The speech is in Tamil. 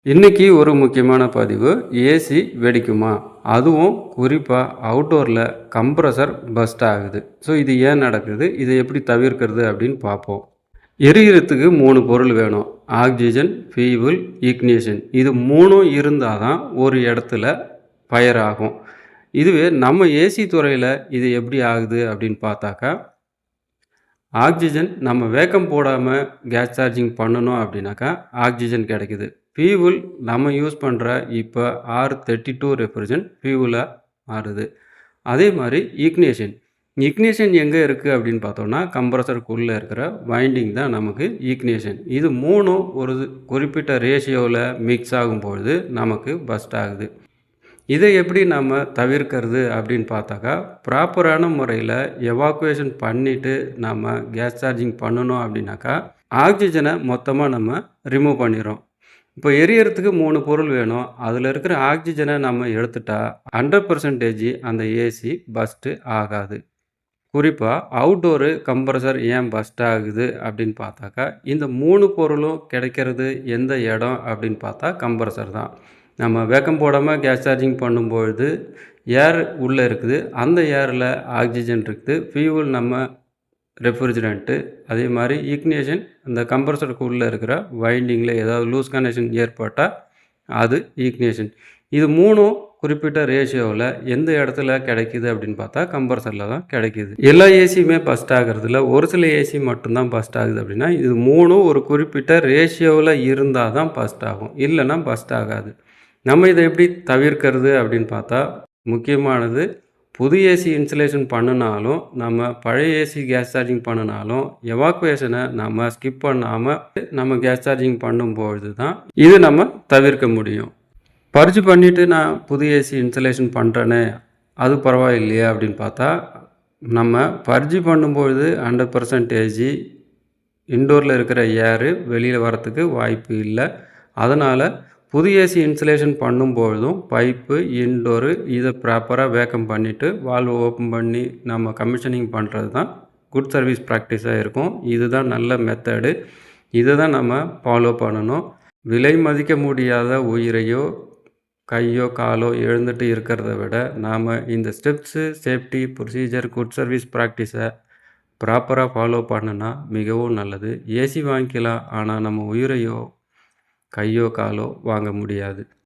இன்னைக்கு ஒரு முக்கியமான பதிவு. ஏசி வெடிக்குமா? அதுவும் குறிப்பா அவுட்டோர்ல கம்ப்ரசர் பர்ஸ்ட் ஆகுது. ஸோ இது ஏன் நடக்குது? இதை எப்படி தவிர்க்கிறது அப்படின்னு பார்ப்போம். எரியறதுக்கு 3 பொருள் வேணும். Oxygen, fuel, ignition. இது 3ம் இருந்தா தான் ஒரு இடத்துல ஃபயர் ஆகும். இதுவே நம்ம ஏசி துறையில இது எப்படி ஆகுது அப்படின்னு பார்த்தாக்கா, ஆக்ஸிஜன் நம்ம வேக்கம் போடாம கேஸ் சார்ஜிங் பண்ணணும் அப்படின்னாக்கா, ஆக்ஸிஜன் கிடைக்குது. ஃபியூவல் நம்ம யூஸ் பண்ணுற இப்போ R32 ரெஃப்ரிஜரன்ட் ஃபியூவலா மாறுது. அதே மாதிரி இக்னிஷன். இக்னிஷன் எங்கே இருக்குது அப்படின்னு பார்த்தோம்னா, கம்ப்ரசருக்குள்ளே இருக்கிற வைண்டிங் தான் நமக்கு இக்னிஷன். இது 3ம் ஒரு குறிப்பிட்ட ரேஷியோவில் மிக்ஸ் ஆகும்பொழுது நமக்கு பர்ஸ்ட் ஆகுது. இதை எப்படி நம்ம தவிர்க்கிறது அப்படின்னு பார்த்தாக்கா, ப்ராப்பரான முறையில் எவாக்குவேஷன் பண்ணிவிட்டு நம்ம கேஸ் சார்ஜிங் பண்ணணும் அப்படின்னாக்கா, ஆக்சிஜனை மொத்தமாக நம்ம ரிமூவ் பண்ணிடுறோம். இப்போ எரியறதுக்கு 3 பொருள் வேணும். அதில் இருக்கிற ஆக்சிஜனை நம்ம எடுத்துட்டா 100% அந்த ஏசி பர்ஸ்ட்டு ஆகாது. குறிப்பாக அவுட்டோரு கம்ப்ரசர் ஏன் பர்ஸ்ட் ஆகுது அப்படின்னு பார்த்தாக்கா, இந்த 3 பொருளும் கிடைக்கிறது எந்த இடம் அப்படின்னு பார்த்தா கம்ப்ரசர் தான். நம்ம வேக்கம் போடாமல் கேஸ் சார்ஜிங் பண்ணும்பொழுது ஏர் உள்ளே இருக்குது. அந்த ஏரில் ஆக்சிஜன் இருக்குது. ஃபியூவல் நம்ம ரெஃப்ரிஜரண்ட்டு, அதே மாதிரி இக்னிஷன் அந்த கம்ப்ரசருக்கு உள்ளே இருக்கிற வைண்டிங்கில் ஏதாவது லூஸ் கனெக்ஷன் ஏற்பட்டால் அது இக்னிஷன். இது 3ம் குறிப்பிட்ட ரேஷியோவில் எந்த இடத்துல கிடைக்குது அப்படின்னு பார்த்தா கம்ப்ரசரில் தான் கிடைக்குது. எல்லா ஏசியுமே பர்ஸ்ட் ஆகிறதுல ஒரு சில ஏசி மட்டும்தான் பர்ஸ்ட் ஆகுது அப்படின்னா, இது 3ம் ஒரு குறிப்பிட்ட ரேஷியோவில் இருந்தால் தான் பர்ஸ்ட் ஆகும். இல்லைன்னா பர்ஸ்ட் ஆகாது. நம்ம இதை எப்படி தவிர்க்கிறது அப்படின்னு பார்த்தா, முக்கியமானது புது ஏசி இன்சுலேஷன் பண்ணினாலும், நம்ம பழைய ஏசி கேஸ் சார்ஜிங் பண்ணினாலும், எவாக்குவேஷனை நம்ம ஸ்கிப் பண்ணாமல் நம்ம கேஸ் சார்ஜிங் பண்ணும்பொழுது தான் இது நம்ம தவிர்க்க முடியும். பர்ஜ் பண்ணிவிட்டு நான் புது ஏசி இன்சுலேஷன் பண்ணுறேனே, அது பரவாயில்லையா அப்படின்னு பார்த்தா, நம்ம பர்ஜ் பண்ணும்பொழுது 100% இன்டோரில் இருக்கிற ஏரு வெளியில் வரத்துக்கு வாய்ப்பு இல்லை. அதனால் புது ஏசி இன்சுலேஷன் பண்ணும்பொழுதும் பைப்பு, இன்டோரு இதை ப்ராப்பராக வேக்கம் பண்ணிவிட்டு வால்வு ஓப்பன் பண்ணி நம்ம கமிஷனிங் பண்ணுறது தான் குட் சர்வீஸ் ப்ராக்டிஸாக இருக்கும். இதுதான் நல்ல மெத்தடு. இதை தான் நம்ம ஃபாலோ பண்ணணும். விலை மதிக்க முடியாத உயிரையோ கையோ காலோ எழுந்துட்டு இருக்கிறத விட நாம் இந்த steps, safety procedure, good service ப்ராக்டிஸை ப்ராப்பராக ஃபாலோ பண்ணுனா மிகவும் நல்லது. ஏசி வாங்கிக்கலாம், ஆனால் நம்ம உயிரையோ கையோ காலோ வாங்க முடியாது.